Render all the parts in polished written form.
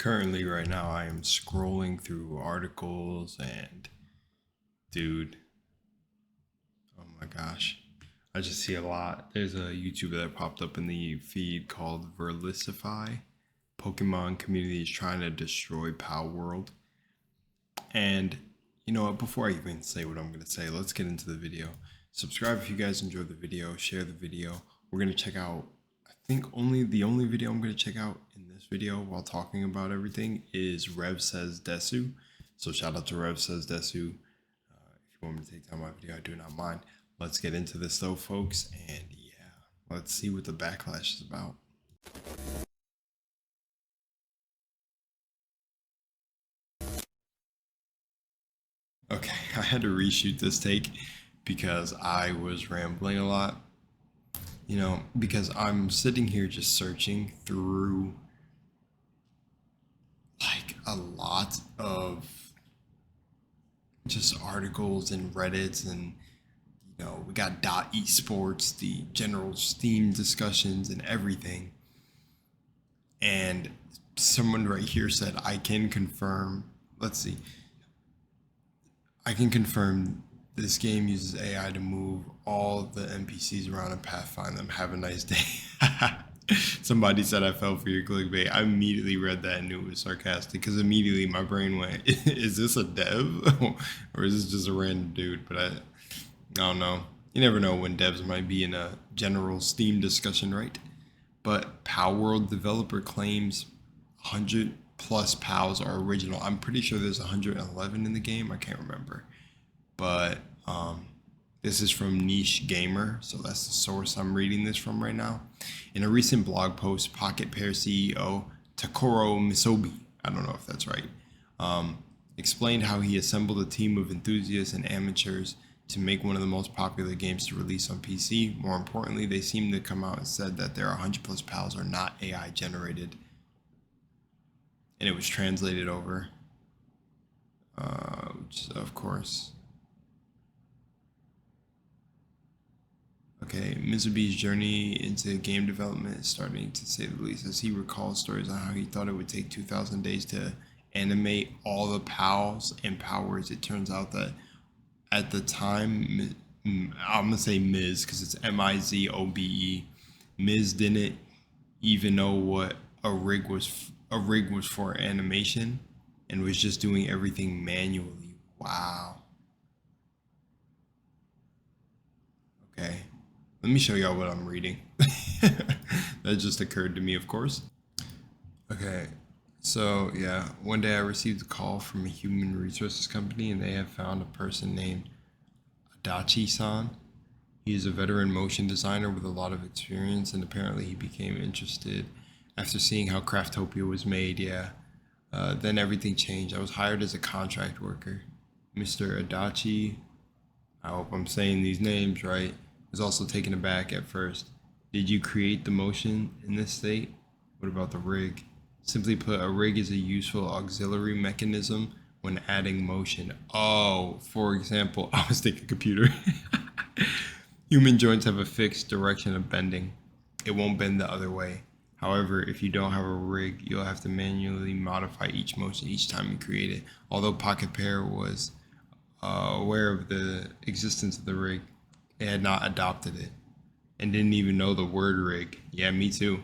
Currently, right now, I am scrolling through articles and, dude, oh my gosh, I just see a lot. There's a YouTuber that popped up in the feed called Verlisify. Pokemon community is trying to destroy Palworld. And you know what? Before I even say what I'm going to say, let's get into the video. Subscribe if you guys enjoyed the video. Share the video. We're going to check out, I think the only video I'm going to check out in this video while talking about everything is Rev Says Desu. So shout out to Rev Says Desu. If you want me to take down my video, I do not mind. Let's get into this though, folks. And yeah, let's see what the backlash is about. Okay, I had to reshoot this take because I was rambling a lot. You know, because I'm sitting here just searching through like a lot of just articles and Reddits, and you know, we got .esports, the general Steam discussions and everything. And someone right here said, I can confirm, let's see, I can confirm this game uses AI to move all the NPCs around and pathfind them. Have a nice day. Somebody said I fell for your clickbait. I immediately read that and knew it was sarcastic because immediately my brain went, is this a dev? Or is this just a random dude? But I don't know. You never know when devs might be in a general Steam discussion, right? But Palworld developer claims 100 plus pals are original. I'm pretty sure there's 111 in the game. I can't remember. But this is from Niche Gamer, so that's the source I'm reading this from right now. In a recent blog post, Pocket Pair CEO Takoro Misobi, I don't know if that's right, explained how he assembled a team of enthusiasts and amateurs to make one of the most popular games to release on PC. More importantly, they seem to come out and said that their 100 plus pals are not AI generated. And it was translated over, which of course. Okay, Mizubi's journey into game development is starting to say the least, as he recalls stories on how he thought it would take 2,000 days to animate all the pals and powers. It turns out that at the time, I'm gonna say Miz because it's Mizobe. Miz didn't even know what a rig was. A rig was for animation, and was just doing everything manually. Wow. Okay. Let me show y'all what I'm reading. That just occurred to me, of course. Okay, so yeah, one day I received a call from a human resources company, and they have found a person named Adachi-san. He is a veteran motion designer with a lot of experience, and apparently he became interested after seeing how Craftopia was made. Yeah, then everything changed. I was hired as a contract worker. Mr. Adachi, I hope I'm saying these names right, was also taken aback at first. Did you create the motion in this state? What about the rig? Simply put, a rig is a useful auxiliary mechanism when adding motion. Oh, for example, I was thinking computer. Human joints have a fixed direction of bending. It won't bend the other way. However, if you don't have a rig, you'll have to manually modify each motion each time you create it. Although Pocket Pair was aware of the existence of the rig, they had not adopted it and didn't even know the word rig. Yeah, me too.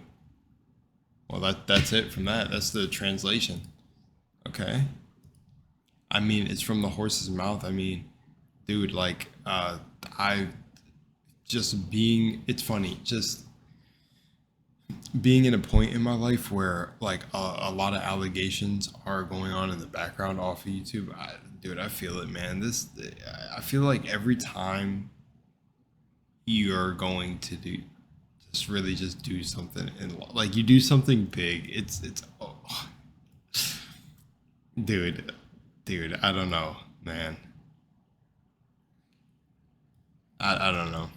Well, that's it from that. That's the translation. Okay. I mean, it's from the horse's mouth. I mean, dude, like, I just being, it's funny, just being in a point in my life where like a lot of allegations are going on in the background off of YouTube. Dude, I feel it, man. I feel like every time you're going to do just really just do something and like you do something big, it's oh, dude, I don't know, man. I don't know.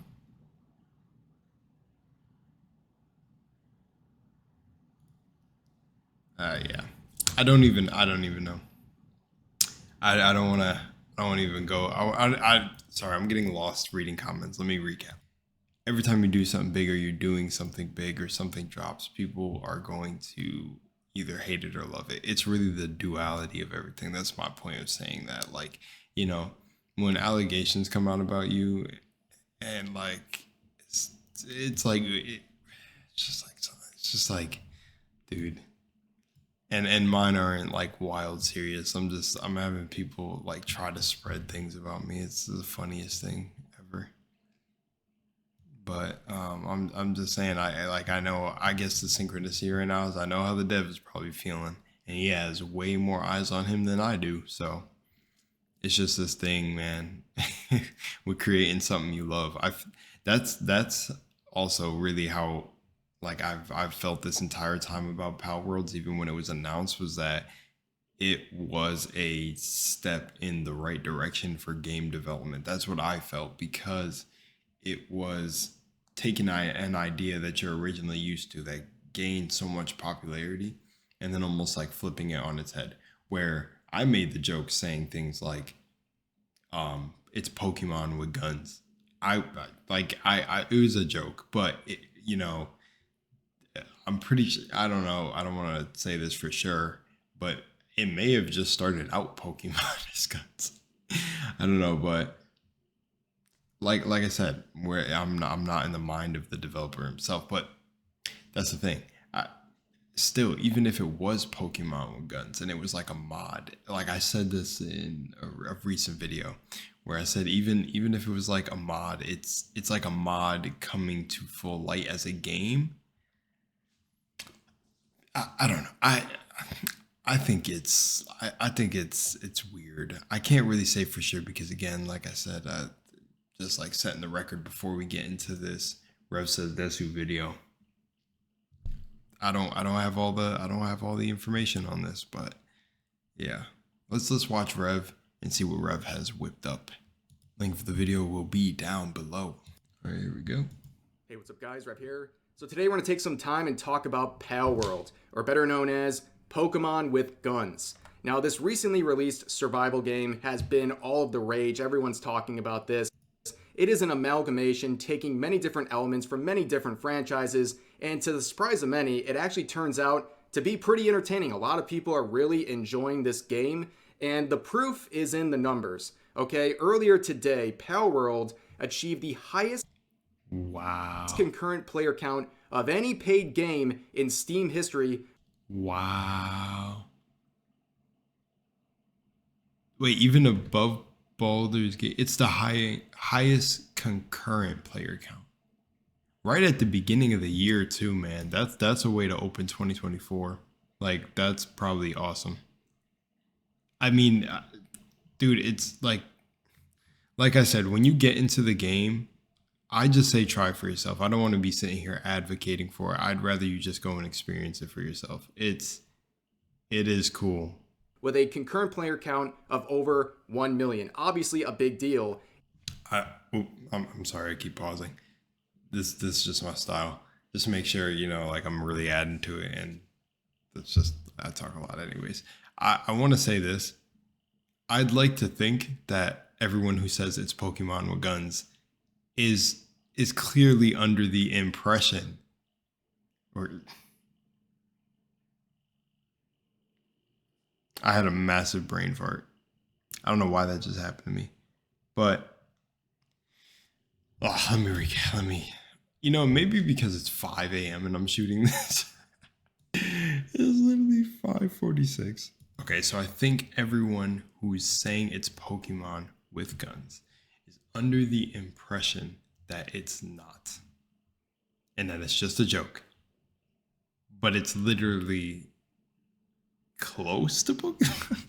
Yeah, I don't even know. I don't want to. I won't even go. Sorry, I'm getting lost reading comments. Let me recap. Every time you do something big or you're doing something big or something drops, people are going to, either hate it or love it. It's really the duality of everything. That's my point of saying that. Like, you know, when allegations come out about you, and like it's like it's just like, dude. And mine aren't like wild serious. I'm having people like try to spread things about me. It's the funniest thing ever. But I'm just saying, I know, I guess the synchronicity right now is I know how the dev is probably feeling, and he has way more eyes on him than I do. So it's just this thing, man. With creating something you love. That's also really how like I've felt this entire time about Palworlds, even when it was announced, was that it was a step in the right direction for game development. That's what I felt, because it was taking an idea that you're originally used to that gained so much popularity, and then almost like flipping it on its head, where I made the joke saying things like, it's Pokemon with guns. I it was a joke, but it, you know, I'm pretty sure, I don't know, I don't want to say this for sure, but it may have just started out Pokemon as guns. I don't know, but like I said, where I'm not in the mind of the developer himself, but that's the thing. Still, even if it was Pokemon with guns and it was like a mod, like I said this in a recent video where I said even if it was like a mod, it's like a mod coming to full light as a game. I don't know. I think it's weird. I can't really say for sure because, again, like I said, just like setting the record before we get into this Rev Says Desu video. I don't have all the information on this, but yeah. Let's watch Rev and see what Rev has whipped up. Link for the video will be down below. All right, here we go. Hey, what's up guys? Rev here. So today we're going to take some time and talk about Palworld, or better known as Pokemon with Guns. Now, this recently released survival game has been all of the rage. Everyone's talking about this. It is an amalgamation taking many different elements from many different franchises, and to the surprise of many, it actually turns out to be pretty entertaining. A lot of people are really enjoying this game, and the proof is in the numbers. Okay, earlier today, Palworld achieved the highest concurrent player count of any paid game in Steam history. Wow. Wait, even above Baldur's Gate, it's the highest concurrent player count. Right at the beginning of the year too, man. That's a way to open 2024. Like, that's probably awesome. I mean, dude, it's like I said, when you get into the game, I just say try for yourself. I don't want to be sitting here advocating for it. I'd rather you just go and experience it for yourself. It is cool. With a concurrent player count of over 1 million. Obviously a big deal. I'm sorry, I keep pausing. This is just my style. Just make sure, you know, like I'm really adding to it, and that's just, I talk a lot anyways. I want to say this. I'd like to think that everyone who says it's Pokemon with guns is clearly under the impression, or I had a massive brain fart. I don't know why that just happened to me, but let me, you know, maybe because it's 5 a.m. and I'm shooting this. It's literally 5:46. Okay, so I think everyone who is saying it's Pokemon with guns is under the impression that it's not, and that it's just a joke. But it's literally close to Pokemon.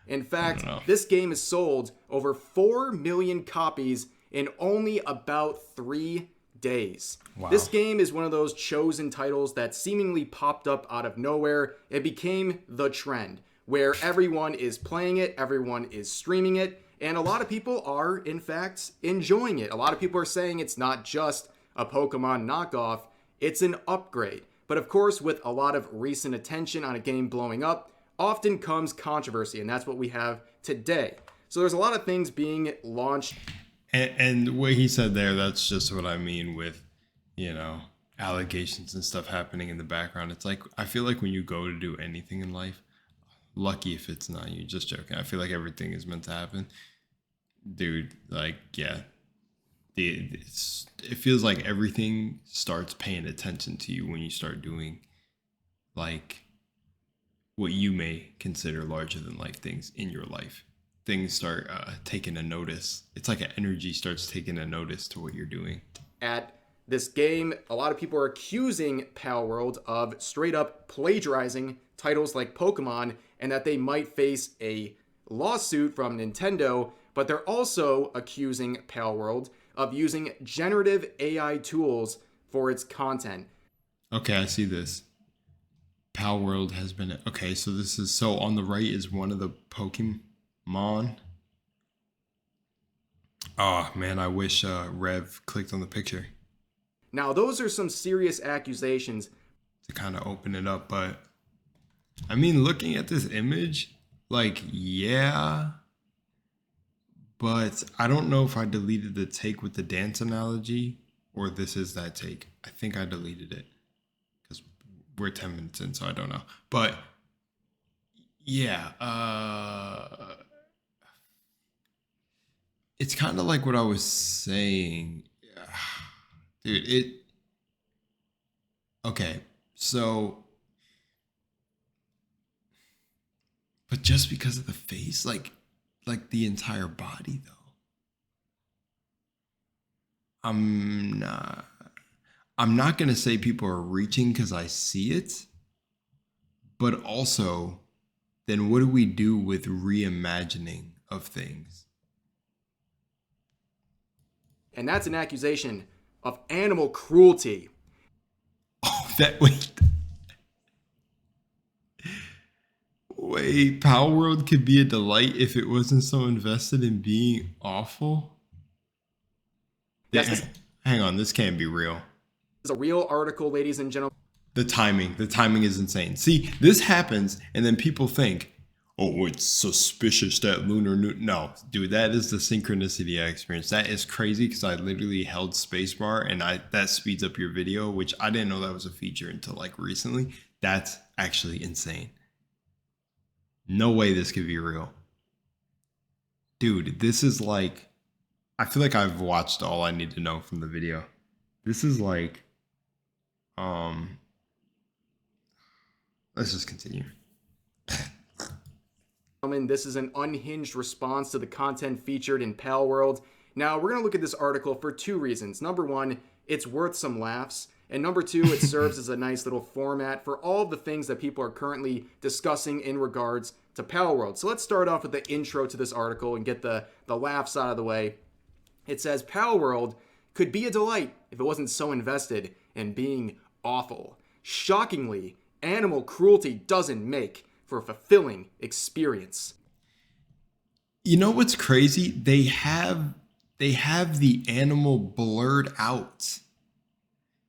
In fact, this game has sold over 4 million copies in only about 3 days. Wow. This game is one of those chosen titles that seemingly popped up out of nowhere. It became the trend, where everyone is playing it, everyone is streaming it, and a lot of people are, in fact, enjoying it. A lot of people are saying it's not just a Pokemon knockoff, it's an upgrade. But of course, with a lot of recent attention on a game blowing up, often comes controversy, and that's what we have today. So there's a lot of things being launched. And what he said there, that's just what I mean with, you know, allegations and stuff happening in the background. It's like, I feel like when you go to do anything in life, lucky if it's not you, just joking. I feel like everything is meant to happen. Dude, like, yeah. It feels like everything starts paying attention to you when you start doing like what you may consider larger than life things in your life. Things start taking a notice. It's like an energy starts taking a notice to what you're doing. At this game, a lot of people are accusing Palworld of straight up plagiarizing titles like Pokemon and that they might face a lawsuit from Nintendo, but they're also accusing Palworld of using generative AI tools for its content. Okay, I see this. Palworld has been okay. So this is so on the right is one of the Pokemon. Oh man, I wish Rev clicked on the picture Now, those are some serious accusations. to kind of open it up, but I mean, looking at this image, like, yeah, but I don't know if I deleted the take with the dance analogy or this is that take. I think I deleted it because we're 10 minutes in, so I don't know. But yeah, it's kind of like what I was saying. Dude, okay, so, but just because of the face, like the entire body though. I'm not gonna say people are reaching because I see it, but also, then what do we do with reimagining of things? And that's an accusation of animal cruelty. Oh, wait, Palworld could be a delight if it wasn't so invested in being awful. Yes, Hang on, this can't be real. this is a real article, ladies and gentlemen. The timing is insane. See, this happens, and then people think, oh, it's suspicious that no, dude, that is the synchronicity I experienced. That is crazy because I literally held spacebar and that speeds up your video, which I didn't know that was a feature until like recently. That's actually insane. No way this could be real. Dude, this is like, I feel like I've watched all I need to know from the video. This is like, let's just continue. This is an unhinged response to the content featured in Palworld. Now, we're going to look at this article for two reasons. Number one, it's worth some laughs. And number two, it serves as a nice little format for all of the things that people are currently discussing in regards to Palworld. So let's start off with the intro to this article and get the laughs out of the way. It says, Palworld could be a delight if it wasn't so invested in being awful. Shockingly, animal cruelty doesn't make for a fulfilling experience. You know what's crazy? They have the animal blurred out.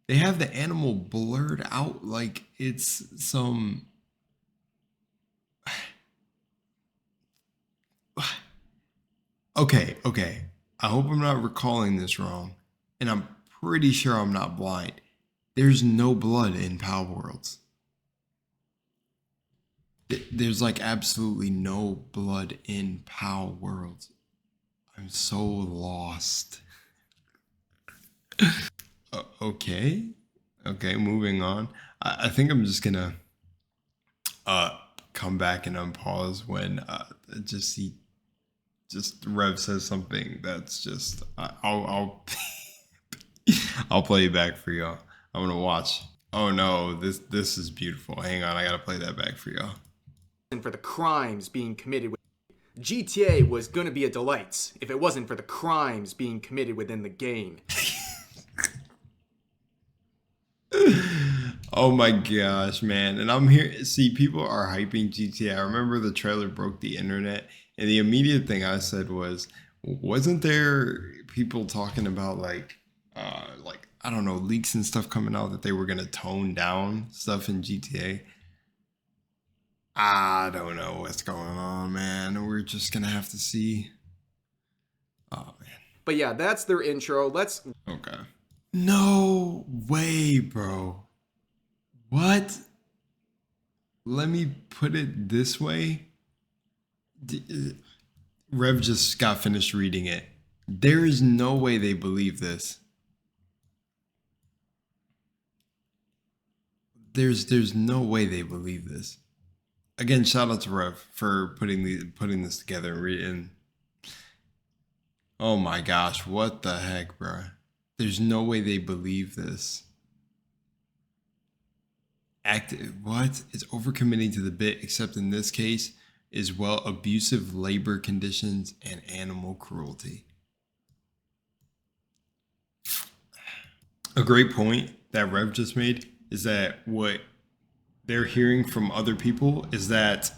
They have the animal blurred out like it's some. Okay. I hope I'm not recalling this wrong, and I'm pretty sure I'm not blind. There's no blood in Palworlds. There's like absolutely no blood in Palworlds. I'm so lost. Okay, moving on. I think I'm just gonna come back and unpause when just Rev says something that's just I'll I'll play it back for y'all. I'm gonna watch. Oh no, this is beautiful. Hang on, I gotta play that back for y'all. And for the crimes being committed with GTA was going to be a delight if it wasn't for the crimes being committed within the game. Oh my gosh, man. And I'm here. See, people are hyping GTA. I remember the trailer broke the internet, and the immediate thing I said was, wasn't there people talking about like I don't know, leaks and stuff coming out that they were gonna tone down stuff in GTA? I don't know what's going on, man. We're just gonna have to see. Oh man. But yeah, that's their intro. Okay. No way, bro. What? Let me put it this way. Rev just got finished reading it. There is no way they believe this. There's no way they believe this. Again, shout out to Rev for putting this together and reading. Oh my gosh, what the heck, bro? There's no way they believe this. What? It's overcommitting to the bit, except in this case, is well abusive labor conditions and animal cruelty. A great point that Rev just made is that what they're hearing from other people is that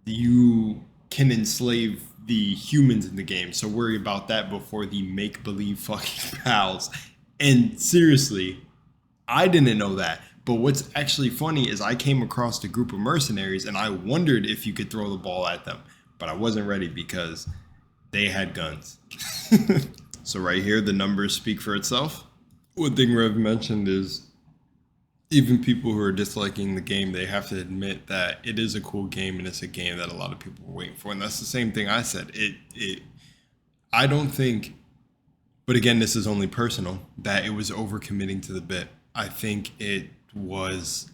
you can enslave the humans in the game. So worry about that before the make-believe fucking pals. And seriously, I didn't know that. But what's actually funny is I came across a group of mercenaries and I wondered if you could throw the ball at them. But I wasn't ready because they had guns. So right here, the numbers speak for itself. One thing Rev mentioned is even people who are disliking the game, they have to admit that it is a cool game and it's a game that a lot of people were waiting for. And that's the same thing I said. I don't think, but again, this is only personal, that it was overcommitting to the bit. I think it was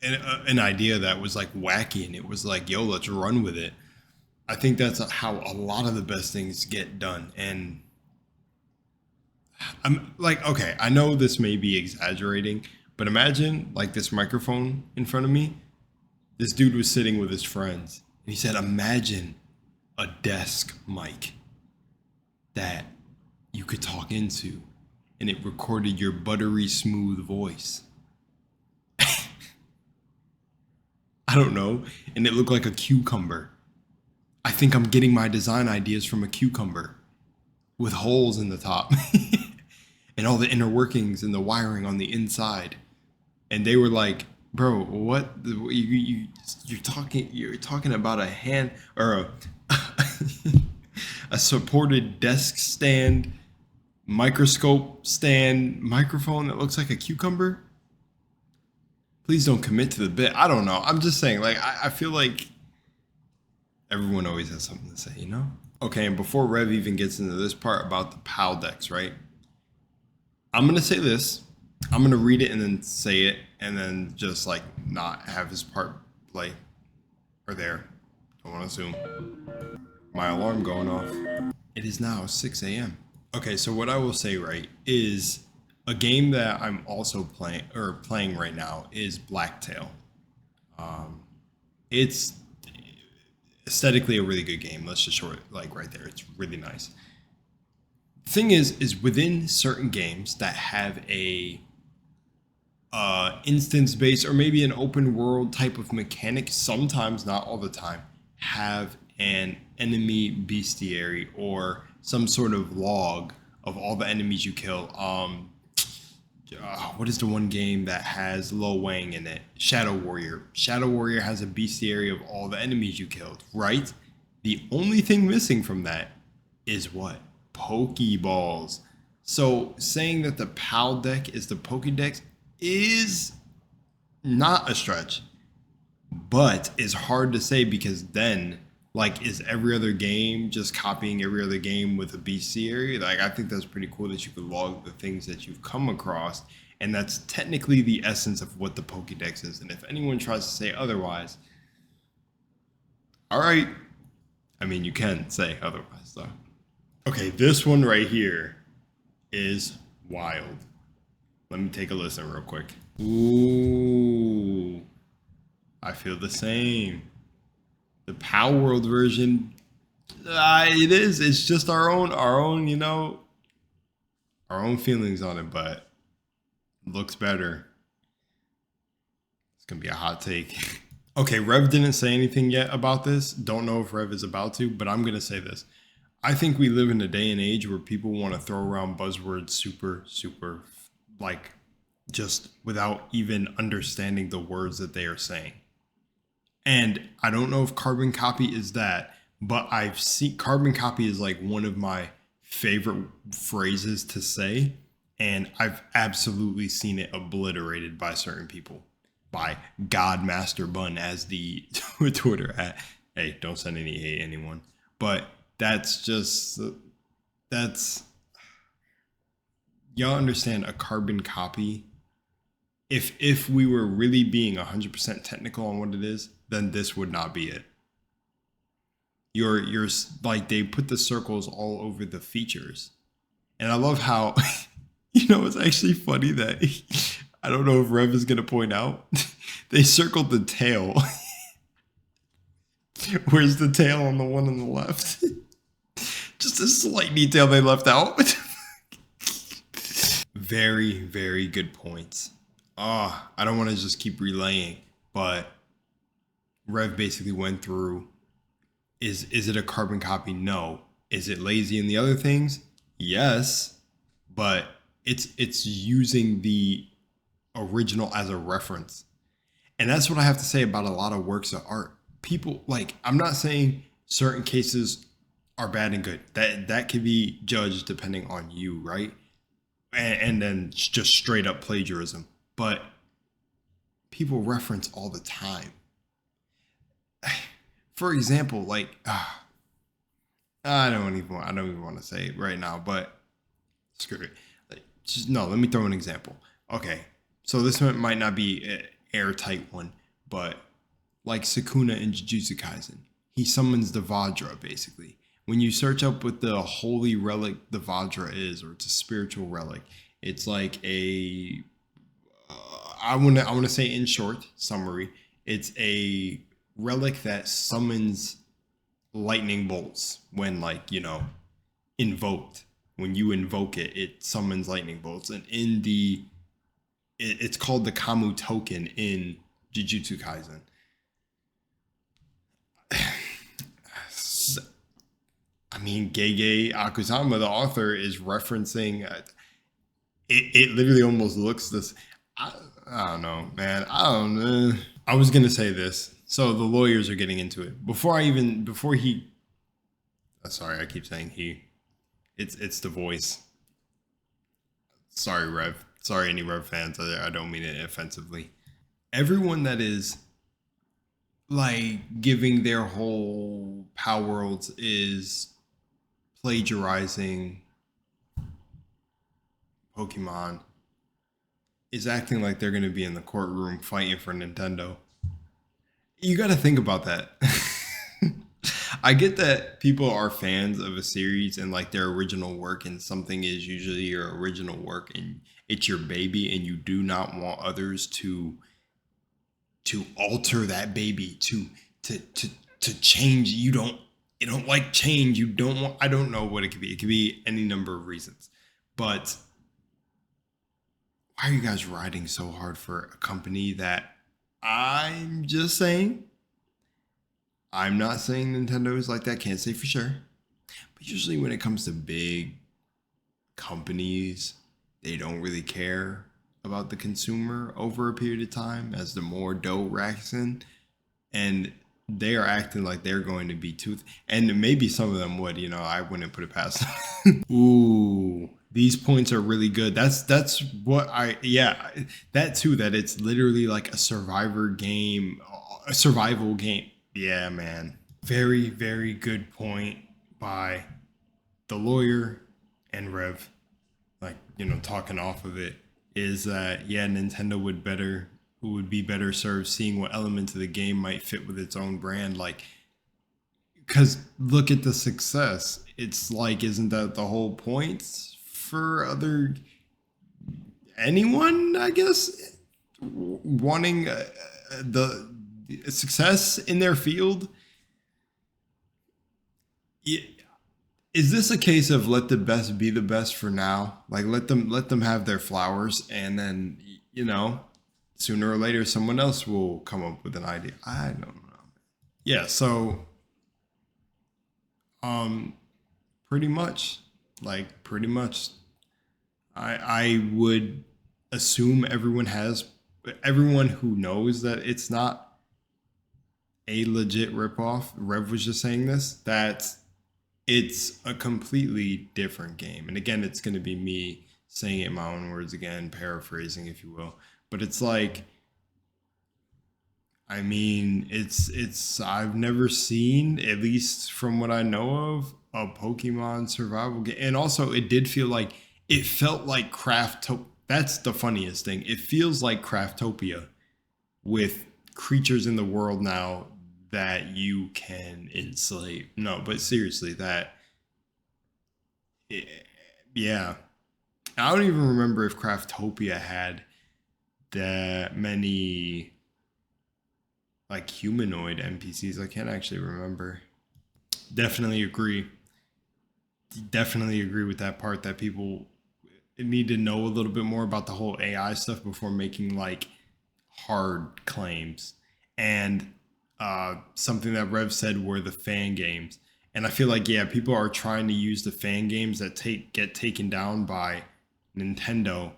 an idea that was like wacky and it was like, yo, let's run with it. I think that's how a lot of the best things get done. And I'm like, okay, I know this may be exaggerating, but imagine like this microphone in front of me. This dude was sitting with his friends and he said, imagine a desk mic that you could talk into and it recorded your buttery smooth voice. I don't know. And it looked like a cucumber. I think I'm getting my design ideas from a cucumber with holes in the top and all the inner workings and the wiring on the inside. And they were like, bro, what? You're talking about a hand or a supported desk stand, microscope stand, microphone that looks like a cucumber? Please don't commit to the bit. I don't know. I'm just saying, like, I feel like everyone always has something to say, you know? Okay, and before Rev even gets into this part about the PAL decks, right? I'm going to say this. I'm going to read it and then say it and then just, like, not have his part play or there. Don't want to assume. My alarm going off. It is now 6 a.m. Okay, so what I will say, right, is a game that I'm also playing right now is Blacktail. It's aesthetically a really good game. Let's just show it like right there. It's really nice. Thing is within certain games that have a instance based or maybe an open world type of mechanic, sometimes, not all the time, have an enemy bestiary or some sort of log of all the enemies you kill. What is the one game that has Lo Wang in it? Shadow Warrior. Shadow Warrior has a bestiary of all the enemies you killed, right? The only thing missing from that is what? Pokeballs. So saying that the PAL deck is the Pokedex is not a stretch, but it's hard to say because then, like, is every other game just copying every other game with a bestiary? Like, I think that's pretty cool that you could log the things that you've come across, and that's technically the essence of what the Pokédex is. And if anyone tries to say otherwise, all right. I mean, you can say otherwise, though. Okay, this one right here is wild. Let me take a listen real quick. Ooh, I feel the same. The Palworld version, it is. It's just our own, you know, our own feelings on it, but it looks better. It's gonna be a hot take. Okay, Rev didn't say anything yet about this. Don't know if Rev is about to, but I'm gonna say this. I think we live in a day and age where people want to throw around buzzwords super, like, just without even understanding the words that they are saying. And I don't know if carbon copy is that, but I've seen carbon copy is like one of my favorite phrases to say, and I've absolutely seen it obliterated by certain people, by Godmaster Bun as the Twitter at. Hey, don't send any hate anyone, but that's y'all understand a carbon copy. If we were really being 100% technical on what it is, then this would not be it. You're like, they put the circles all over the features, and I love how it's actually funny that I don't know if Rev is gonna point out they circled the tail. Where's the tail on the one on the left? Just a slight detail they left out. Very, very good points. I don't want to just keep relaying, but Rev basically went through, is it a carbon copy? No. Is it lazy in the other things? Yes. But it's using the original as a reference. And that's what I have to say about a lot of works of art. People, like, I'm not saying certain cases are bad and good. That can be judged depending on you, right? And then just straight up plagiarism. But people reference all the time. For example, like, I don't even want to say it right now, but screw it. Let me throw an example. Okay, so this one might not be an airtight one, but like Sukuna in Jujutsu Kaisen, he summons the Vajra basically. When you search up what the holy relic the Vajra is, or it's a spiritual relic, it's like a I want to say in short summary, it's a relic that summons lightning bolts when, like, invoked. When you invoke it, it summons lightning bolts, and it's called the Kamu token in Jujutsu Kaisen. I mean, Gege Akutama, the author, is referencing. It literally almost looks this. I don't know, man. I don't know. I was gonna say this. So the lawyers are getting into it before he. Sorry, I keep saying he. It's the voice. Sorry, Rev. Sorry, any Rev fans. I don't mean it offensively. Everyone that is like giving their whole Palworlds is plagiarizing Pokemon is acting like they're going to be in the courtroom fighting for Nintendo. You got to think about that. I get that people are fans of a series and like their original work, and something is usually your original work and it's your baby, and you do not want others to alter that baby, to change. You don't like change. You don't want, I don't know what it could be. It could be any number of reasons. But why are you guys riding so hard for a company that, I'm just saying, I'm not saying Nintendo is like that, can't say for sure. But usually when it comes to big companies, they don't really care about the consumer over a period of time as the more dough racks in. And they are acting like they're going to be and maybe some of them would, I wouldn't put it past them. Ooh, these points are really good. That's what that too, that it's literally like a survival game. Yeah, man. Very, very good point by the lawyer and Rev, like, talking off of it, is that, Nintendo would be better served seeing what elements of the game might fit with its own brand. Like, because look at the success. It's like, isn't that the whole point for anyone, I guess, wanting the success in their field? Is this a case of let the best be the best for now? Like, let them have their flowers, and then, sooner or later someone else will come up with an idea. I don't know. Yeah, so pretty much I would assume everyone who knows that it's not a legit ripoff. Rev was just saying this, that it's a completely different game. And again, it's going to be me saying it in my own words again, paraphrasing, if you will. But it's like, I mean, it's I've never seen, at least from what I know of, a Pokemon survival game. And also it did feel like it felt like that's the funniest thing. It feels like Craftopia with creatures in the world now that you can enslave. No, but seriously, yeah. I don't even remember if Craftopia had that many like humanoid NPCs. I can't actually remember. Definitely agree. Definitely agree with that part that people need to know a little bit more about the whole AI stuff before making like hard claims. And something that Rev said were the fan games. And I feel like, yeah, people are trying to use the fan games that get taken down by Nintendo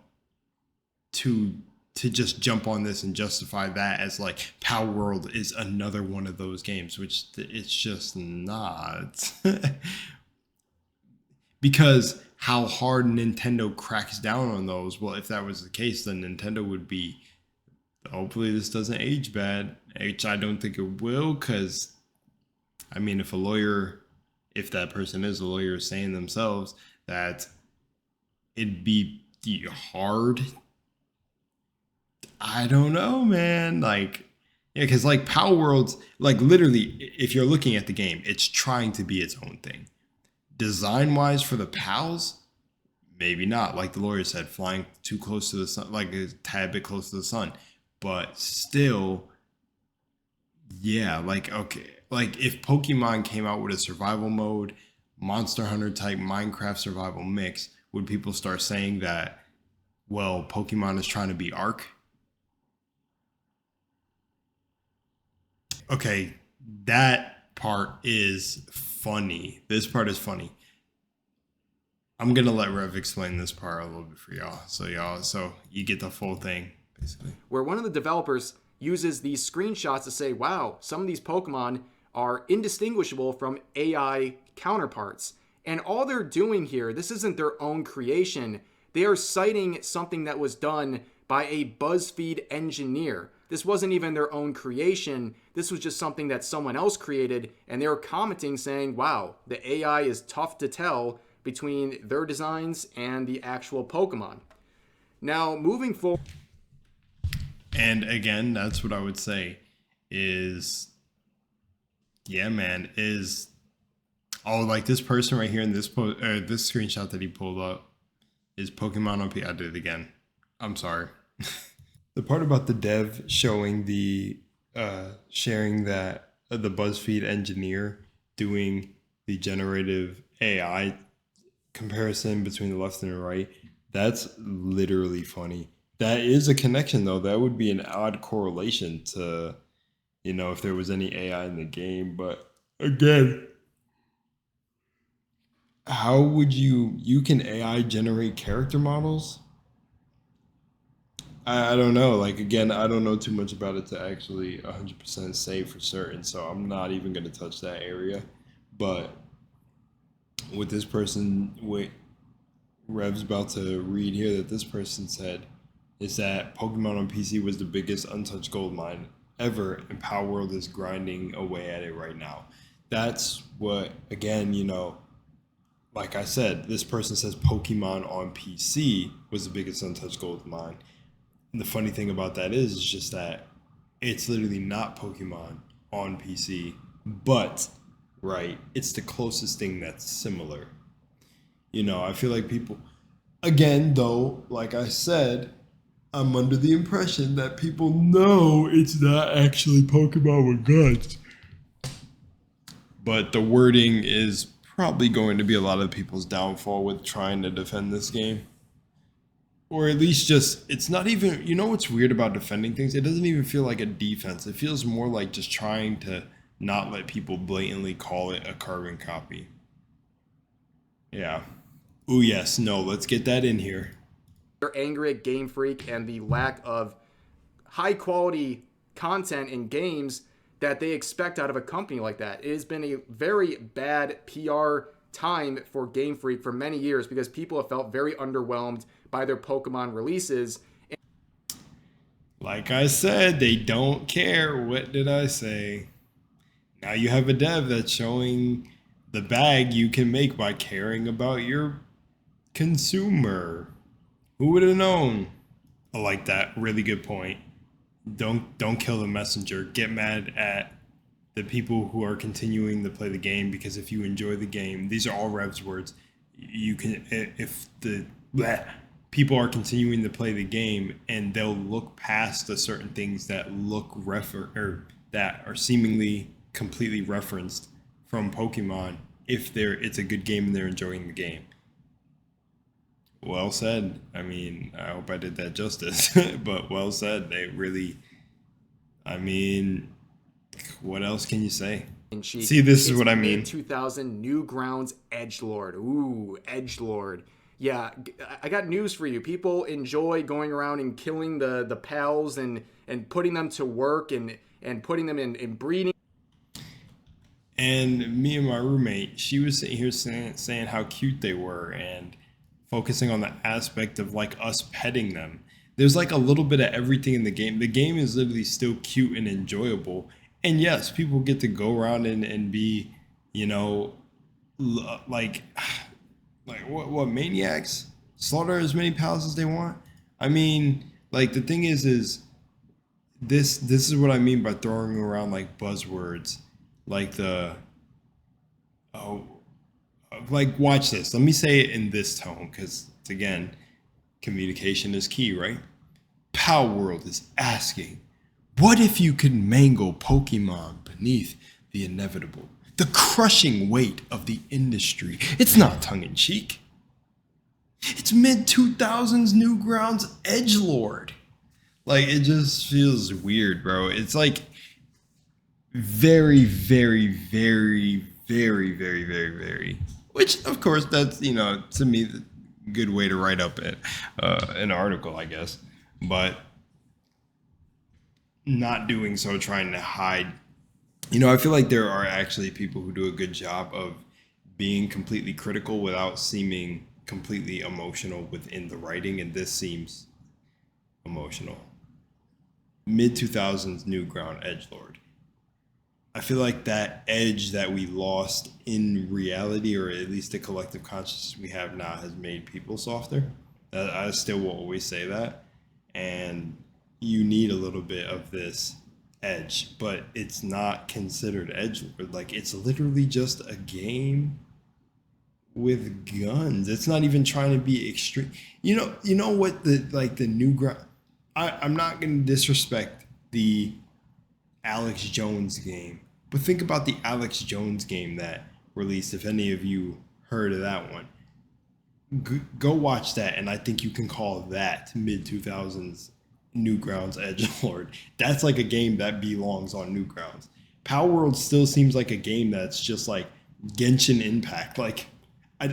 to just jump on this and justify that as like Palworld is another one of those games, which it's just not. Because how hard Nintendo cracks down on those, well, if that was the case, then Nintendo would be, hopefully this doesn't age bad, which I don't think it will, because I mean, if that person is a lawyer saying themselves that it'd be hard, I don't know, man. Like, yeah, because like Power Worlds, like literally, if you're looking at the game, it's trying to be its own thing. Design wise for the pals, maybe not. Like the lawyer said, flying too close to the sun, like a tad bit close to the sun. But still, yeah, like, okay. Like if Pokemon came out with a survival mode, Monster Hunter type Minecraft survival mix, would people start saying that, well, Pokemon is trying to be Ark? Okay, that part is funny. This part is funny. I'm gonna let Rev explain this part a little bit for y'all, so you get the full thing basically. Where one of the developers uses these screenshots to say, wow, some of these Pokemon are indistinguishable from AI counterparts. And all they're doing here, this isn't their own creation. They are citing something that was done by a BuzzFeed engineer. This wasn't even their own creation. This was just something that someone else created. And they were commenting saying, wow, the AI is tough to tell between their designs and the actual Pokemon. Now, moving forward. And again, that's what I would say is, yeah, man, is, oh, like this person right here in this this screenshot that he pulled up is Pokemon OP. I did it again. I'm sorry. The part about the dev showing the sharing that the BuzzFeed engineer doing the generative AI comparison between the left and the right, that's literally funny. That is a connection though. That would be an odd correlation to, if there was any AI in the game. But again, how would you can AI generate character models? I don't know. Like again, I don't know too much about it to actually 100% say for certain. So I'm not even going to touch that area. But with this person, with Rev's about to read here that this person said is that Pokemon on PC was the biggest untouched gold mine ever, and Palworld is grinding away at it right now. That's what, again, like I said, this person says Pokemon on PC was the biggest untouched gold mine. And the funny thing about that is just that it's literally not Pokemon on PC, but, right, it's the closest thing that's similar. I feel like people, again, though, like I said, I'm under the impression that people know it's not actually Pokemon with guns. But the wording is probably going to be a lot of people's downfall with trying to defend this game. Or at least just, it's not even, what's weird about defending things? It doesn't even feel like a defense. It feels more like just trying to not let people blatantly call it a carbon copy. Yeah. Ooh, yes. No, let's get that in here. They're angry at Game Freak and the lack of high quality content in games that they expect out of a company like that. It has been a very bad PR time for Game Freak for many years because people have felt very underwhelmed by their Pokemon releases. Like I said, they don't care. What did I say? Now you have a dev that's showing the bag you can make by caring about your consumer. Who would have known? I like that. Really good point. Don't kill the messenger. Get mad at the people who are continuing to play the game, because if you enjoy the game, these are all Rev's words. You can, if the people are continuing to play the game and they'll look past the certain things that look or that are seemingly completely referenced from Pokemon, if it's a good game and they're enjoying the game. Well said. I mean, I hope I did that justice, but well said. They really, I mean, what else can you say? See, this is what I mean. 2000 Newgrounds Edgelord. Ooh, Edgelord. Yeah, I got news for you. People enjoy going around and killing the pals and putting them to work and putting them in breeding. And me and my roommate, she was sitting here saying how cute they were and focusing on the aspect of like us petting them. There's like a little bit of everything in the game. The game is literally still cute and enjoyable. And yes, people get to go around and be, you know, like what maniacs? Slaughter as many pals as they want? I mean, like the thing is this is what I mean by throwing around like buzzwords. Like like watch this. Let me say it in this tone, because again, communication is key, right? Palworld is asking, what if you could mangle Pokemon beneath the inevitable, the crushing weight of the industry? It's not tongue-in-cheek. It's mid-2000s Newgrounds Edgelord. Like, it just feels weird, bro. It's like very, very, very, very, very, very, very. Which, of course, that's, you know, to me, the good way to write up an article, I guess. But not doing so, trying to hide. You know, I feel like there are actually people who do a good job of being completely critical without seeming completely emotional within the writing, and this seems emotional. Mid-2000s Newground Edgelord. I feel like that edge that we lost in reality, or at least the collective consciousness we have now, has made people softer. I still will always say that. And you need a little bit of this edge, but it's not considered edgelord. Like, it's literally just a game with guns. It's not even trying to be extreme. You know what the new ground. I'm not gonna disrespect the Alex Jones game, but think about the Alex Jones game that released. If any of you heard of that one, go watch that, and I think you can call that mid-2000s Newgrounds Edgelord. That's like a game that belongs on Newgrounds. Palworld still seems like a game that's just like Genshin Impact. Like, I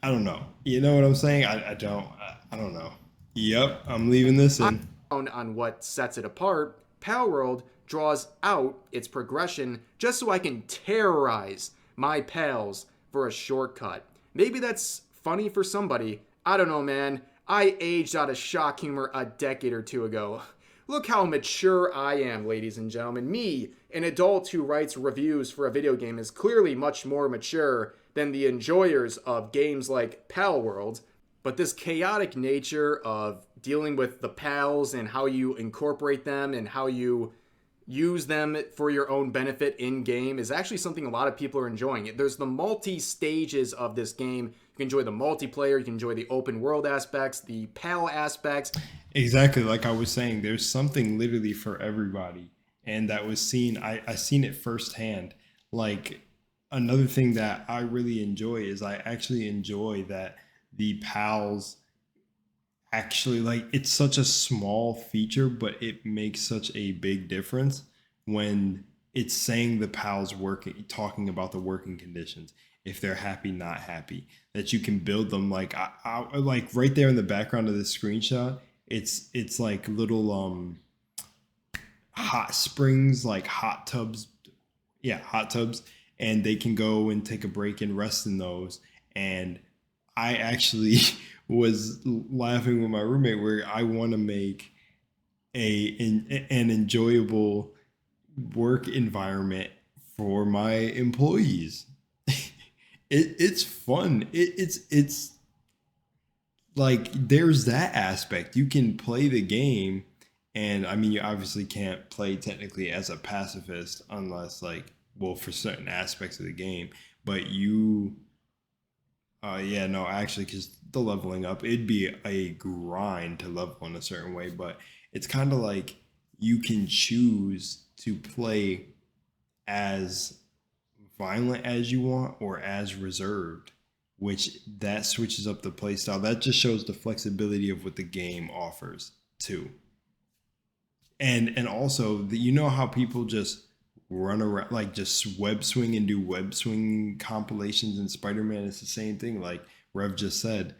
don't know. You know what I'm saying? I don't know. Yep, I'm leaving this in. On what sets it apart, Palworld draws out its progression just so I can terrorize my pals for a shortcut. Maybe that's funny for somebody. I don't know, man. I aged out of shock humor a decade or two ago. Look how mature I am, ladies and gentlemen. Me, an adult who writes reviews for a video game, is clearly much more mature than the enjoyers of games like Palworld. But this chaotic nature of dealing with the pals and how you incorporate them and how you use them for your own benefit in game is actually something a lot of people are enjoying. There's the multi-stages of this game. You can enjoy the multiplayer, you can enjoy the open world aspects, the pal aspects. Exactly, like I was saying, there's something literally for everybody. And that was seen, I seen it firsthand. Like, another thing that I really enjoy is I actually enjoy that the pals actually, like, it's such a small feature, but it makes such a big difference when it's saying the pals working, talking about the working conditions, if they're happy, not happy, that you can build them. Like, I like right there in the background of this screenshot, it's like little hot springs, like hot tubs. Yeah, hot tubs. and they can go and take a break and rest in those. And I actually was laughing with my roommate where I want to make an enjoyable work environment for my employees. It's fun. It's like there's that aspect. You can play the game, and I mean you obviously can't play technically as a pacifist unless like, well, for certain aspects of the game, but you yeah, no, actually, because the leveling up, it'd be a grind to level in a certain way, but it's kind of like you can choose to play as violent as you want or as reserved, which that switches up the play style. That just shows the flexibility of what the game offers too. And also, you know how people just run around like just web swing and do web swing compilations in Spider-Man? It's the same thing. Like Rev just said,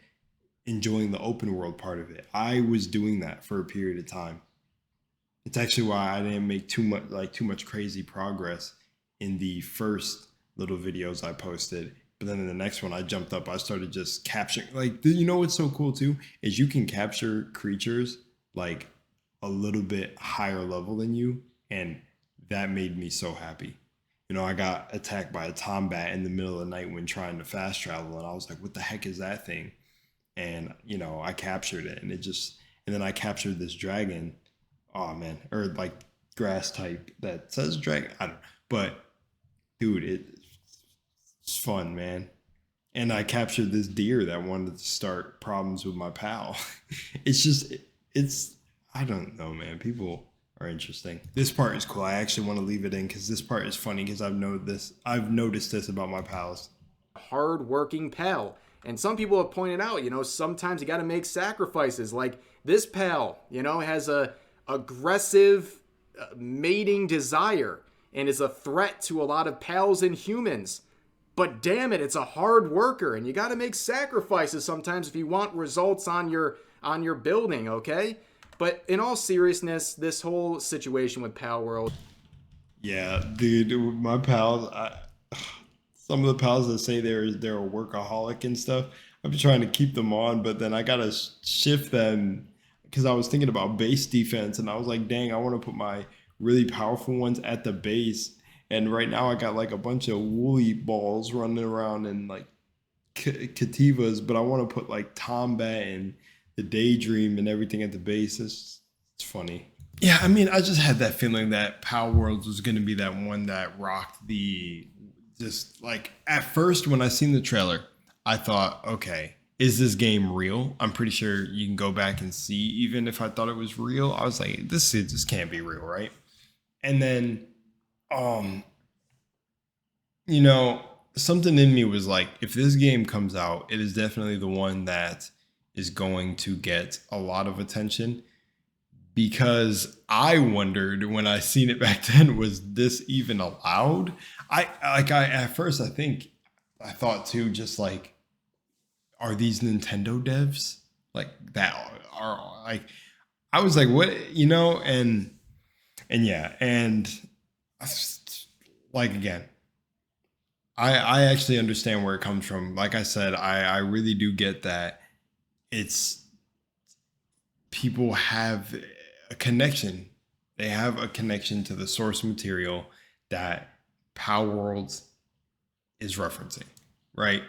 enjoying the open world part of it. I was doing that for a period of time. It's actually why I didn't make too much crazy progress in the first little videos I posted. But then in the next one, I jumped up. I started just capturing. Like, you know what's so cool too is you can capture creatures like a little bit higher level than you, and that made me so happy. You know, I got attacked by a tombat in the middle of the night when trying to fast travel, and I was like, "What the heck is that thing?" And you know, I captured it, and and then I captured this dragon. Oh man, or like grass type that says dragon. I don't know, but dude, it's fun, man. And I captured this deer that wanted to start problems with my pal. it's just, it's, I don't know, man. People are interesting. This part is cool. I actually want to leave it in because this part is funny because I've noticed this about my pals. Hard-working pal. And some people have pointed out, sometimes you got to make sacrifices. Like this pal, has a aggressive mating desire and is a threat to a lot of pals and humans. But damn it, it's a hard worker, and you got to make sacrifices sometimes if you want results on your building, okay? But in all seriousness, this whole situation with Palworld. Yeah, dude, my pals. Some of the pals that say they're a workaholic and stuff. I've been trying to keep them on, but then I gotta shift them because I was thinking about base defense, and I was like, dang, I want to put my really powerful ones at the base. And right now I got like a bunch of woolly balls running around and like Cativas, but I want to put like Tombat and the Daydream and everything at the base. It's funny. Yeah, I mean, I just had that feeling that Palworld was going to be that one that rocked the just like at first when I seen the trailer, I thought, okay, is this game real? I'm pretty sure you can go back and see. Even if I thought it was real, I was like, this just can't be real, right? And then, um, you know, something in me was like, if this game comes out, it is definitely the one that is going to get a lot of attention because I wondered when I seen it back then, was this even allowed? I at first I thought too, just like, are these Nintendo devs like that are like, I was like, what, and yeah, and like again, I actually understand where it comes from. Like I said, I really do get that it's people have a connection. They have a connection to the source material that Palworld is referencing, right?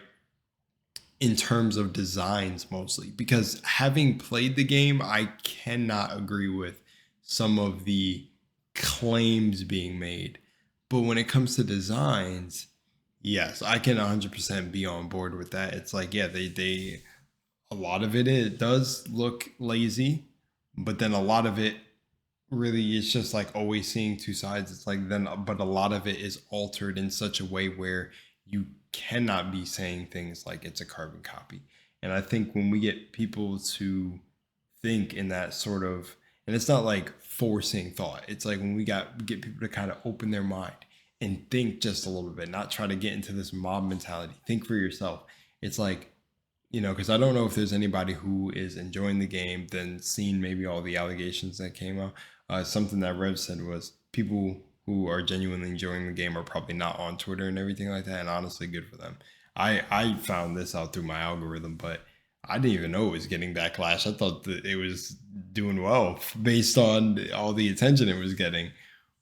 In terms of designs mostly. Because having played the game, I cannot agree with some of the claims being made. But when it comes to designs, yes, I can 100% be on board with that. It's like, yeah, they a lot of it does look lazy, but then a lot of it really is just like always seeing two sides. It's like then, but a lot of it is altered in such a way where you cannot be saying things like it's a carbon copy. And I think when we get people to think in that sort of, and it's not like forcing thought. It's like when we get people to kind of open their mind and think just a little bit, not try to get into this mob mentality. Think for yourself. It's like, because I don't know if there's anybody who is enjoying the game, then seen maybe all the allegations that came out. Something that Rev said was people who are genuinely enjoying the game are probably not on Twitter and everything like that. And honestly, good for them. I found this out through my algorithm, but I didn't even know it was getting backlash. I thought that it was doing well based on all the attention it was getting.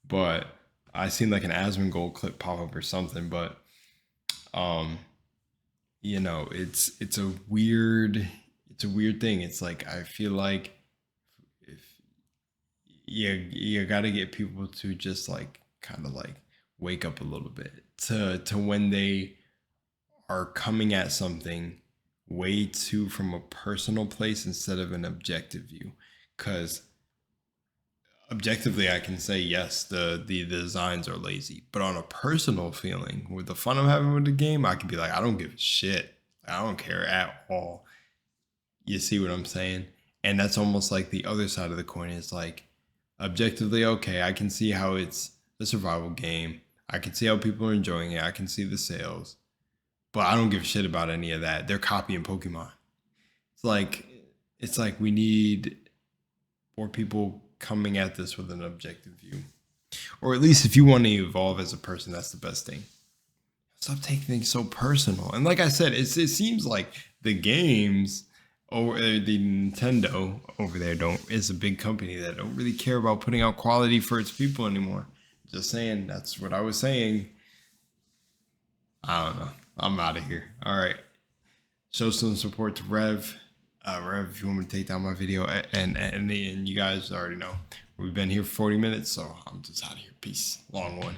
But I seen like an Asmongold clip pop up or something. But you know, it's a weird thing. It's like I feel like if you got to get people to just like kind of like wake up a little bit to when they are coming at something way too from a personal place instead of an objective view. Because objectively, I can say yes, the designs are lazy, but on a personal feeling, with the fun I'm having with the game, I can be like, I don't give a shit. I don't care at all. You see what I'm saying? And that's almost like the other side of the coin is like, objectively, okay, I can see how it's a survival game. I can see how people are enjoying it. I can see the sales, but I don't give a shit about any of that. They're copying Pokemon. It's like we need more people coming at this with an objective view, or at least if you want to evolve as a person, that's the best thing. Stop taking things so personal. And like I said, it seems like the games or the Nintendo over there is a big company that don't really care about putting out quality for its people anymore. Just saying, that's what I was saying. I don't know. I'm out of here. All right. Show some support to Rev. Rev, if you want me to take down my video, and you guys already know we've been here for 40 minutes, so I'm just out of here. Peace. Long one.